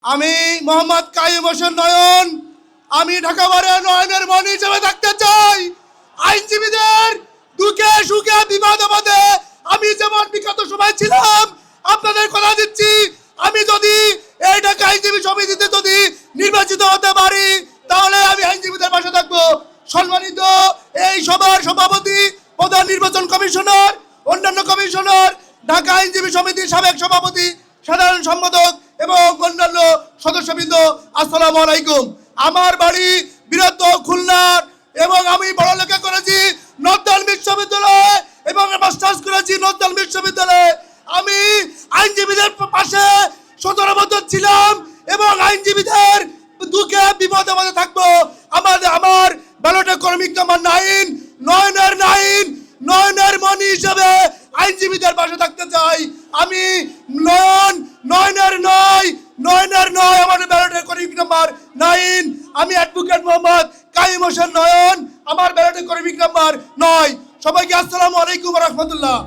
আমি মোহাম্মদ কাইয়ুম হোসেন নয়ন, আমি ঢাকা বারে নয়নের মণি হিসেবে থাকতে চাই। আইনজীবীদের দুঃখে সুখে বিবাদে বাদে আমি যেমন বিগত সময় ছিলাম, আপনাদের কথা দিচ্ছি, আমি যদি এই ঢাকা আইনজীবী সমিতিতে যদি নির্বাচিত হতে পারি তাহলে আমি আইনজীবীদের পাশে থাকবো। সম্মানিত এই সভার সভাপতি, প্রধান নির্বাচন কমিশনার, অন্যান্য কমিশনার, ঢাকা আইনজীবী সমিতির সাবেক সভাপতি, সাধারণ সম্পাদক এবং অন্যান্য সদস্যবৃন্দ, আসসালামু আলাইকুম। আমার বাড়ি বৃহত্তর খুলনার এবং আমি পড়ালেখা করেছি নর্দার্ন বিশ্ববিদ্যালয়ে এবং মাস্টার্স করেছি নর্দার্ন বিশ্ববিদ্যালয়ে। আমি আইনজীবীদের পাশে 17 বছর ছিলাম এবং আইনজীবীদের দুঃখে বিপদে মধ্যে থাকবো। আমার ব্যালটে কর্মিক নাম্বার 9 নয়নের মণি হিসেবে আইনজীবীদের পাশে থাকতে চাই। আমি নয়নের নয় আমার ব্যালটে কর্মিক নাম্বার 9। আমি অ্যাডভোকেট মোহাম্মদ কাইয়ুম হোসেন নয়ন, আমার ব্যালটে কর্মিক নাম্বার 9। সবাইকে আসসালামু আলাইকুম ওয়া রাহমাতুল্লাহ।